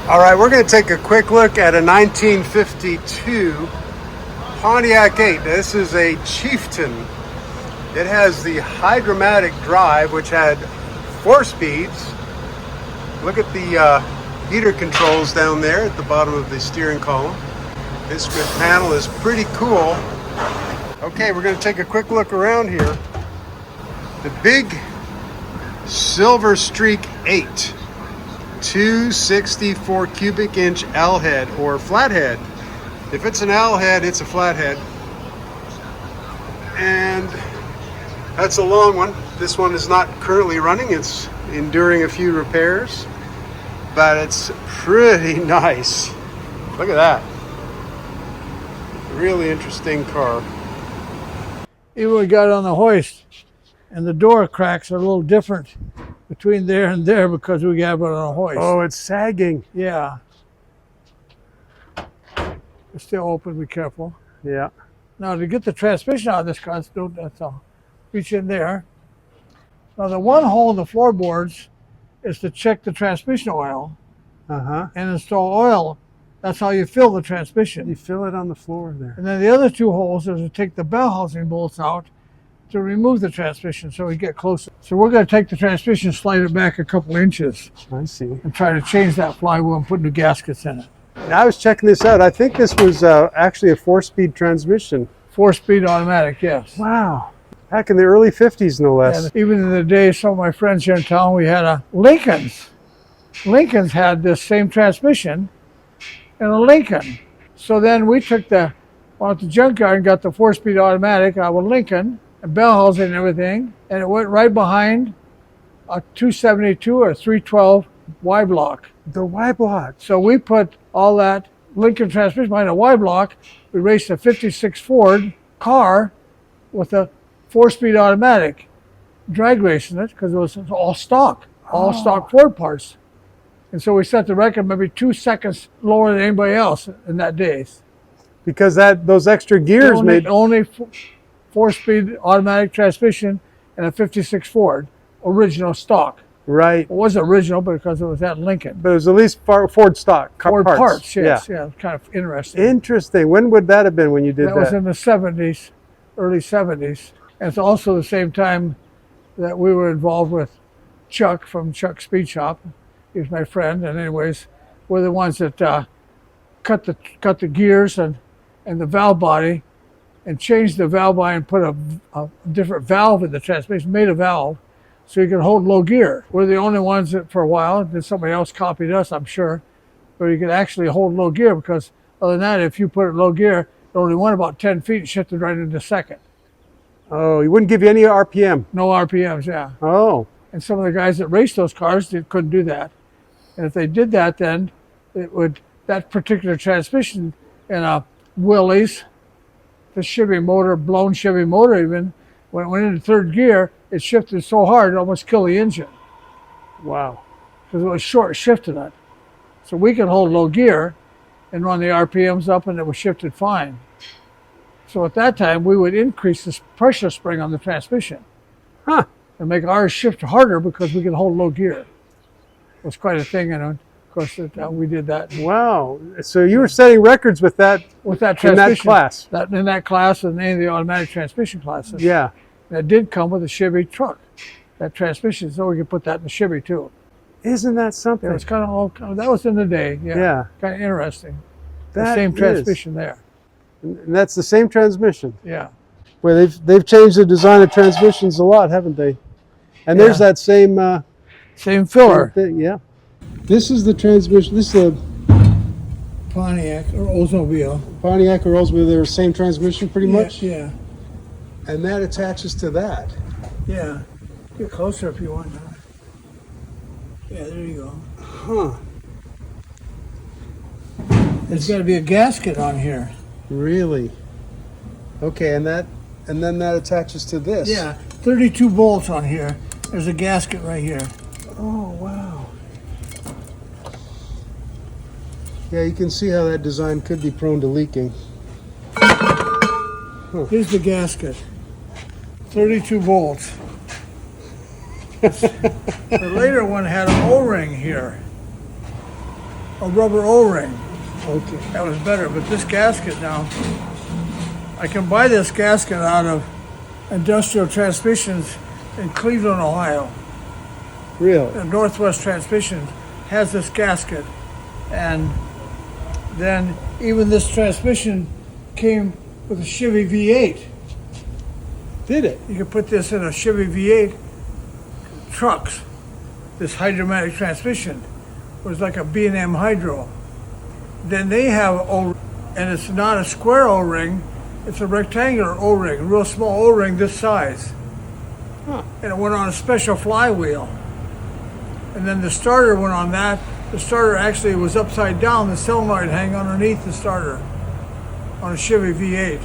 All right, we're going to take a quick look at a 1952 Pontiac 8. This is a Chieftain. It has the Hydra-matic drive, which had 4 speeds. Look at the heater controls down there at the bottom of the steering column. Instrument panel is pretty cool. Okay, we're going to take a quick look around here. The big Silver Streak 8. 264 cubic inch L head or flathead. If it's an L head, it's a flathead. And that's a long one. This one is not currently running. It's enduring a few repairs, but it's pretty nice. Look at that. Really interesting car. Even we got it on the hoist, and the door cracks are a little different between there and there because we have it on a hoist. Oh, it's sagging. Yeah. It's still open, be careful. Yeah. Now to get the transmission out of this car, that's all. Reach in there. Now the one hole in the floorboards is to check the transmission oil and install oil. That's how you fill the transmission. You fill it on the floor there. And then the other 2 holes is to take the bell housing bolts out to remove the transmission so we get closer. So we're going to take the transmission, slide it back a couple inches. I see. And try to change that flywheel and put new gaskets in it. Now, I was checking this out. I think this was actually a 4-speed transmission. 4-speed automatic, yes. Wow. Back in the early 50s, no less. And even in the day, some of my friends here in town, we had a Lincoln's. Lincoln's had this same transmission and a Lincoln. So then we took the junkyard and got the 4-speed automatic out of Lincoln, and bell housing and everything, and it went right behind a 272 or 312 Y block. The Y block. So we put all that Lincoln transmission behind a Y block. We raced a 56 Ford car with a 4-speed automatic, drag racing it because it was all stock Ford parts. And so we set the record maybe 2 seconds lower than anybody else in that day. Because those extra gears made only 4-speed automatic transmission and a 56 Ford, original stock. Right. It wasn't original because it was at Lincoln. But it was at least Ford stock. Ford parts, yes. Yeah, kind of interesting. Interesting. When would that have been when you did that? That was in the 70s, early 70s. And it's also the same time that we were involved with Chuck from Chuck Speed Shop. He was my friend. And anyways, we're the ones that cut the gears and the valve body and changed the valve body and put a different valve in the transmission, made a valve so you could hold low gear. We're the only ones that for a while, then somebody else copied us, I'm sure, but you could actually hold low gear because other than that, if you put it in low gear, it only went about 10 feet and shifted right into second. Oh, he wouldn't give you any RPM? No RPMs, yeah. Oh. And some of the guys that raced those cars couldn't do that. And if they did that, then that particular transmission in a Willys, the Chevy motor, blown Chevy motor even, when it went into 3rd gear, it shifted so hard it almost killed the engine. Wow. Because it was short shifting it. So we could hold low gear and run the RPMs up and it was shifted fine. So at that time, we would increase the pressure spring on the transmission. Huh. And make ours shift harder because we could hold low gear. It was quite a thing, and of course we did that. Wow. So you were setting records with that transmission. In that class. In that class and any of the automatic transmission classes. Yeah. That did come with a Chevy truck, that transmission, so we could put that in the Chevy too. Isn't that something? It was kind of that was in the day, yeah. Kind of interesting. The same transmission there. And that's the same transmission. Yeah. Well, they've changed the design of transmissions a lot, haven't they? And there's that same filler. Thing, yeah. This is the transmission. This is a Pontiac or Oldsmobile. Pontiac or Oldsmobile. They're the same transmission, pretty much. Yeah. And that attaches to that. Yeah. Get closer if you want. Yeah, there you go. Huh. There's got to be a gasket on here. Really? Okay, and then that attaches to this. Yeah, 32 bolts on here. There's a gasket right here. Oh, wow. Yeah, you can see how that design could be prone to leaking. Huh. Here's the gasket. 32 bolts. The later one had an O-ring here. a rubber O-ring. Okay. That was better, but this gasket now, I can buy this gasket out of Industrial Transmissions in Cleveland, Ohio. Really? The Northwest Transmission has this gasket, and then even this transmission came with a Chevy V8. Did it? You could put this in a Chevy V8 trucks. This Hydra-matic transmission was like a B&M Hydro. Then they have O, and it's not a square O-ring, it's a rectangular O-ring, a real small O-ring this size. Huh. And it went on a special flywheel. And then the starter went on that. The starter actually was upside down, the solenoid hang underneath the starter on a Chevy V8. It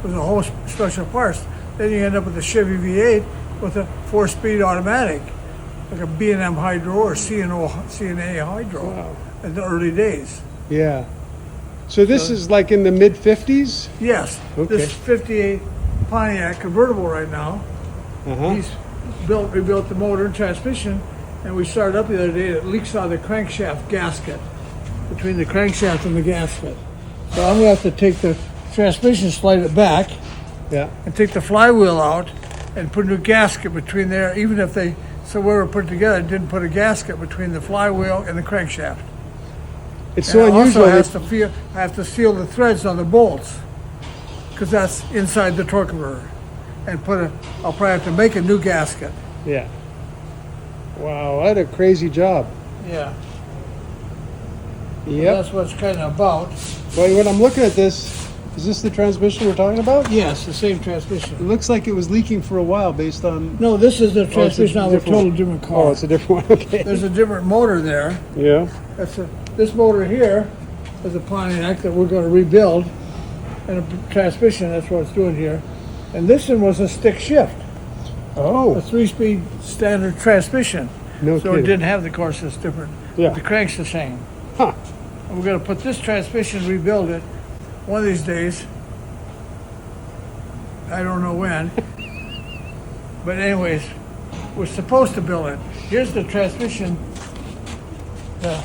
was a whole special parts. Then you end up with a Chevy V8 with a 4-speed automatic, like a B&M Hydro or CNA Hydro. Wow. In the early days. Yeah. So this is like in the mid-50s? Yes. Okay. This 58 Pontiac convertible right now. Uh-huh. He's rebuilt the motor and transmission, and we started up the other day. It leaks out of the crankshaft gasket, between the crankshaft and the gasket. So I'm going to have to take the transmission, slide it back, Yeah. and take the flywheel out and put a new gasket between there. Even if they, so we were put together, didn't put a gasket between the flywheel and the crankshaft. It's so And unusual. I have to seal the threads on the bolts, because that's inside the torque converter. And I'll probably have to make a new gasket. Yeah. Wow, what a crazy job. Yeah. Yep. That's what it's kind of about. Well, when I'm looking at this, is this the transmission we're talking about? Yes, the same It transmission. looks like it was leaking for a while based on... No, this is the Oh, it's a transmission on a different total one. different car. Oh, it's a different one. Okay. There's a different motor there. Yeah. This motor here is a Pontiac that we're going to rebuild, and a transmission, that's what it's doing here. And this one was a stick shift, a Oh, 3-speed standard transmission. no So it kidding. didn't have the course, it's different. Yeah. The crank's the same. Huh. And we're going to put this transmission, rebuild it one of these days. I don't know when. But anyways, we're supposed to build it. Here's the transmission, the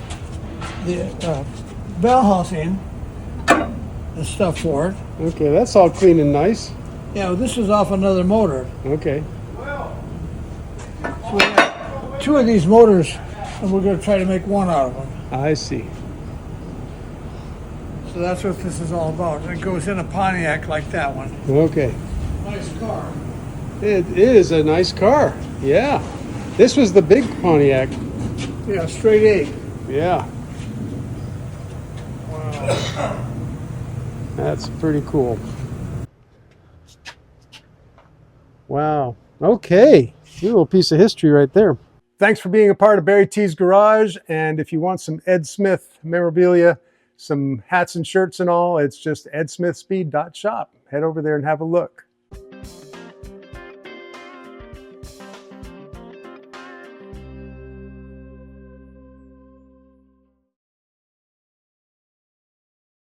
bell housing, the stuff for it. Okay, that's all clean and nice. Yeah, well, this is off another motor. Okay. So we have 2 of these motors, and we're going to try to make 1 out of them. I see. So that's what this is all about. It goes in a Pontiac like that one. Okay. Nice car. It is a nice car. Yeah. This was the big Pontiac. Yeah, straight 8. Yeah. Wow. That's pretty cool. Wow. Okay. A little piece of history right there. Thanks for being a part of BarryT's Garage. And if you want some Ed Smith memorabilia, some hats and shirts and all, it's just edsmithspeed.shop. Head over there and have a look.